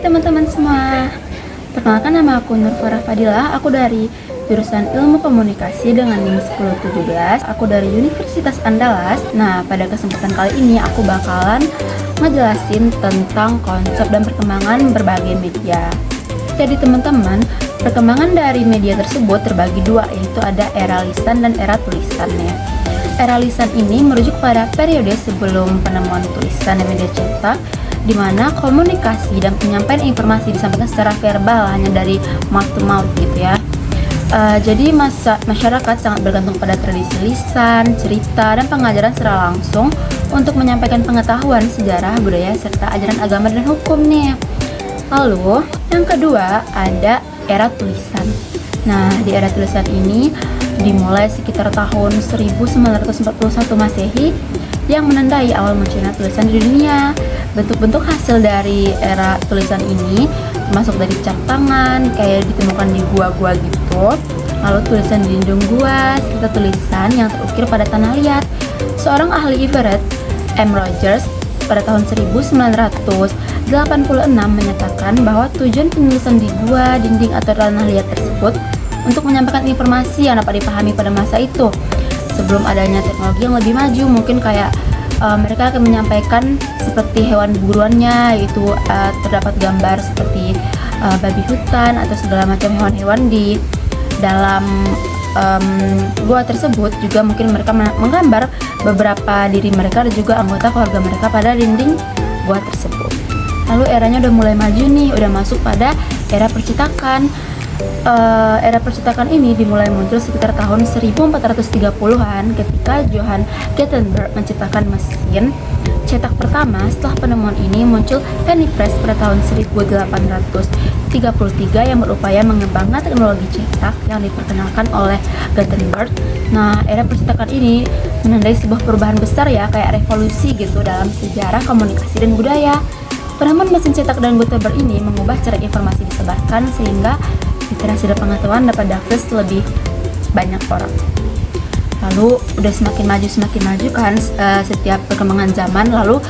teman-teman semua, perkenalkan nama aku Nur Farah Fadilah. Aku dari jurusan Ilmu Komunikasi dengan NIM 1017. Aku dari Universitas Andalas. Nah, pada kesempatan kali ini aku bakalan ngejelasin tentang konsep dan perkembangan berbagai media. Jadi teman-teman, perkembangan dari media tersebut terbagi dua, yaitu ada era lisan dan era tulisan ya. Era lisan ini merujuk pada periode sebelum penemuan tulisan dan media cetak, di mana komunikasi dan penyampaian informasi disampaikan secara verbal hanya dari mouth to mouth gitu ya. Jadi masyarakat sangat bergantung pada tradisi lisan, cerita, dan pengajaran secara langsung untuk menyampaikan pengetahuan, sejarah, budaya, serta ajaran agama dan hukum nih. Lalu yang kedua ada era tulisan. Nah, di era tulisan ini dimulai sekitar tahun 1941 Masehi yang menandai awal munculnya tulisan di dunia. Bentuk-bentuk hasil dari era tulisan ini termasuk dari cap tangan, kayak ditemukan di gua-gua gitu. Lalu tulisan di dinding gua, serta tulisan yang terukir pada tanah liat. Seorang ahli Everett M. Rogers pada tahun 1986 menyatakan bahwa tujuan penulisan di gua, dinding atau tanah liat tersebut untuk menyampaikan informasi yang dapat dipahami pada masa itu. Sebelum adanya teknologi yang lebih maju, mungkin kayak mereka akan menyampaikan seperti hewan buruannya, yaitu terdapat gambar seperti babi hutan atau segala macam hewan-hewan di dalam gua tersebut. Juga mungkin mereka menggambar beberapa diri mereka dan juga anggota keluarga mereka pada dinding gua tersebut. Lalu eranya udah mulai maju nih, udah masuk pada era percetakan. Era percetakan ini dimulai muncul sekitar tahun 1430-an ketika Johann Gutenberg menciptakan mesin cetak pertama. Setelah penemuan ini muncul penny press pada tahun 1833 yang berupaya mengembangkan teknologi cetak yang diperkenalkan oleh Gutenberg. Nah, era percetakan ini menandai sebuah perubahan besar ya, kayak revolusi gitu dalam sejarah komunikasi dan budaya. Penemuan mesin cetak dan Gutenberg ini mengubah cara informasi disebarkan sehingga literasi dan pengetahuan dapat diakses lebih banyak orang. Lalu udah semakin maju kan setiap perkembangan zaman. Lalu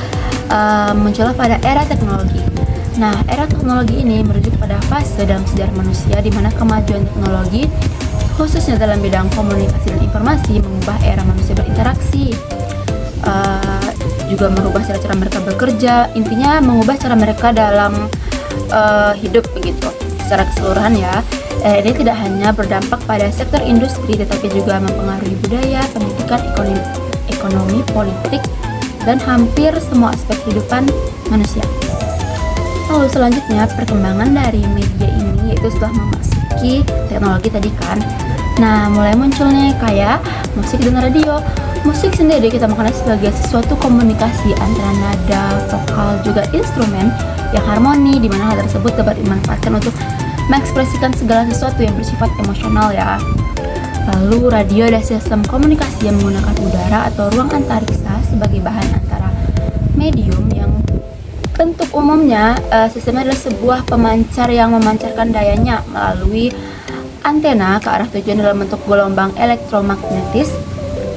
muncullah pada era teknologi. Nah, era teknologi ini merujuk pada fase dalam sejarah manusia di mana kemajuan teknologi khususnya dalam bidang komunikasi dan informasi mengubah era manusia berinteraksi, juga merubah cara-cara mereka bekerja. Intinya mengubah cara mereka dalam hidup begitu secara keseluruhan ya. Ini tidak hanya berdampak pada sektor industri tetapi juga mempengaruhi budaya, pendidikan, ekonomi, politik, dan hampir semua aspek kehidupan manusia. Lalu selanjutnya perkembangan dari media ini yaitu setelah memasuki teknologi tadi kan. Nah, mulai muncul nih kayak musik dan radio. Musik sendiri kita mengenal sebagai sesuatu komunikasi antara nada, vokal, juga instrumen yang harmoni, di mana hal tersebut dapat dimanfaatkan untuk mengekspresikan segala sesuatu yang bersifat emosional ya. Lalu radio adalah sistem komunikasi yang menggunakan udara atau ruang antariksa sebagai bahan antara medium yang bentuk umumnya sistemnya adalah sebuah pemancar yang memancarkan dayanya melalui antena ke arah tujuan dalam bentuk gelombang elektromagnetis.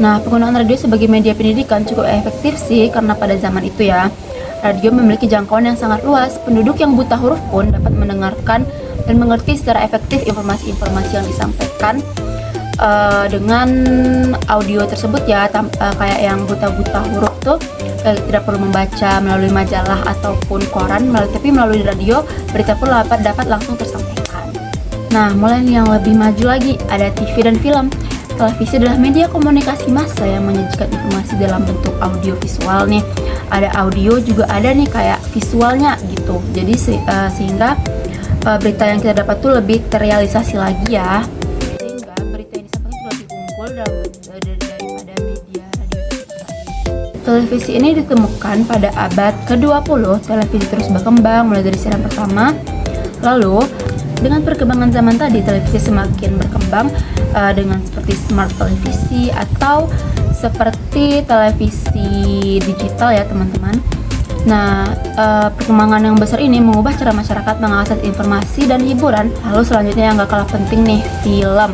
Nah, penggunaan radio sebagai media pendidikan cukup efektif sih karena pada zaman itu ya, radio memiliki jangkauan yang sangat luas. Penduduk yang buta huruf pun dapat mendengarkan dan mengerti secara efektif informasi-informasi yang disampaikan dengan audio tersebut ya. Kayak yang buta huruf tuh tidak perlu membaca melalui majalah ataupun koran, tapi melalui radio berita pun dapat langsung tersampaikan. Nah, mulai yang lebih maju lagi ada TV dan film. Televisi adalah media komunikasi massa yang menyajikan informasi dalam bentuk audio visual nih. Ada audio juga ada nih kayak visualnya gitu. Jadi sehingga berita yang kita dapat tuh lebih terrealisasi lagi ya. Sehingga berita yang disampaikan itu lebih unggul daripada media radio tersebut. Televisi ini ditemukan pada abad ke-20. Televisi terus berkembang mulai dari siaran pertama. Lalu dengan perkembangan zaman tadi, televisi semakin berkembang dengan seperti smart televisi atau seperti televisi digital ya teman-teman. Nah, perkembangan yang besar ini mengubah cara masyarakat mengakses informasi dan hiburan. Lalu selanjutnya yang gak kalah penting nih, film.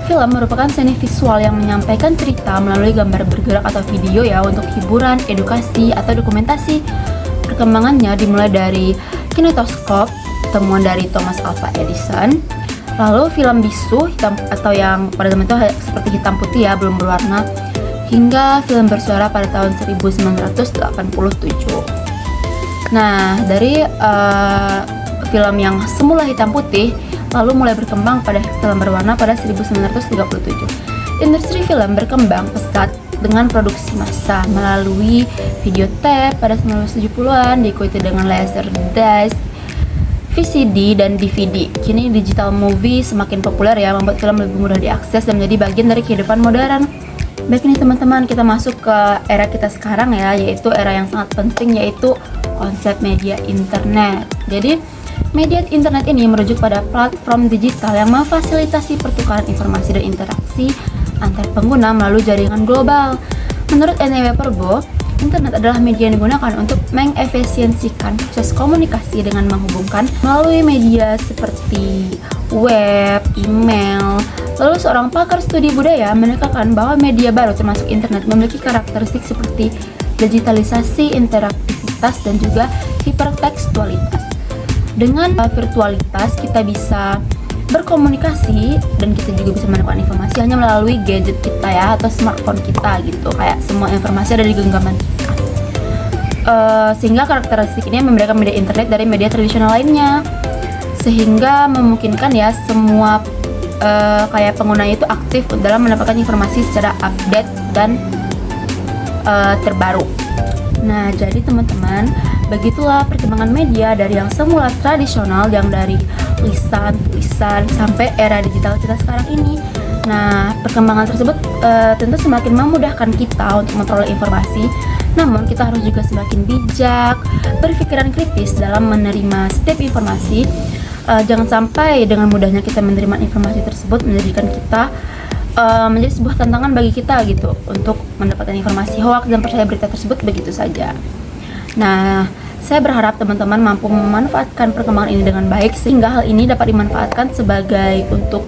Film merupakan seni visual yang menyampaikan cerita melalui gambar bergerak atau video ya untuk hiburan, edukasi, atau dokumentasi. Perkembangannya dimulai dari kinetoskop, temuan dari Thomas Alva Edison. Lalu film bisu hitam atau yang pada zaman itu seperti hitam putih ya, belum berwarna, hingga film bersuara pada tahun 1987. Nah, dari film yang semula hitam putih lalu mulai berkembang pada film berwarna pada 1937. Industri film berkembang pesat dengan produksi massal melalui videotape pada 1970-an, diikuti dengan laserdisc, VCD dan DVD. Kini digital movie semakin populer ya, membuat film lebih mudah diakses dan menjadi bagian dari kehidupan modern. Baik nih teman-teman, kita masuk ke era kita sekarang ya, yaitu era yang sangat penting, yaitu konsep media internet. Jadi media internet ini merujuk pada platform digital yang memfasilitasi pertukaran informasi dan interaksi antar pengguna melalui jaringan global. Menurut NW Perbo, internet adalah media yang digunakan untuk mengefisiensikan proses komunikasi dengan menghubungkan melalui media seperti web, email. Lalu seorang pakar studi budaya menekankan bahwa media baru termasuk internet memiliki karakteristik seperti digitalisasi, interaktivitas, dan juga hipertekstualitas. Dengan virtualitas kita bisa berkomunikasi dan kita juga bisa mendapatkan informasi hanya melalui gadget kita ya, atau smartphone kita gitu, kayak semua informasi ada di genggaman kita. Sehingga karakteristik ini membedakan media internet dari media tradisional lainnya, sehingga memungkinkan ya semua kayak penggunanya itu aktif dalam mendapatkan informasi secara update dan terbaru. Nah, jadi teman-teman, begitulah perkembangan media dari yang semula tradisional, yang dari tulisan sampai era digital kita sekarang ini. Nah, perkembangan tersebut tentu semakin memudahkan kita untuk memperoleh informasi. Namun, kita harus juga semakin bijak, berpikiran kritis dalam menerima setiap informasi. Jangan sampai dengan mudahnya kita menerima informasi tersebut menjadikan kita menjadi sebuah tantangan bagi kita gitu untuk mendapatkan informasi hoaks dan percaya berita tersebut begitu saja. Nah, saya berharap teman-teman mampu memanfaatkan perkembangan ini dengan baik, sehingga hal ini dapat dimanfaatkan sebagai untuk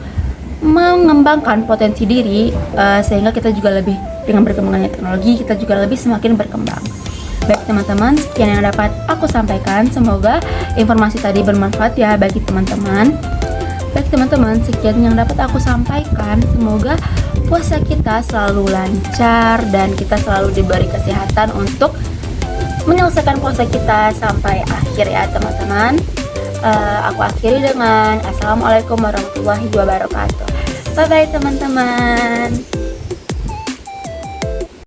mengembangkan potensi diri, sehingga kita juga lebih, dengan berkembangnya teknologi, kita juga lebih semakin berkembang. Baik teman-teman, sekian yang dapat aku sampaikan. Semoga informasi tadi bermanfaat ya bagi teman-teman. Baik teman-teman, sekian yang dapat aku sampaikan. Semoga puasa kita selalu lancar dan kita selalu diberi kesehatan untuk menyelesaikan puasa kita sampai akhir ya teman-teman. Aku akhiri dengan Assalamualaikum warahmatullahi wabarakatuh. Bye bye teman-teman.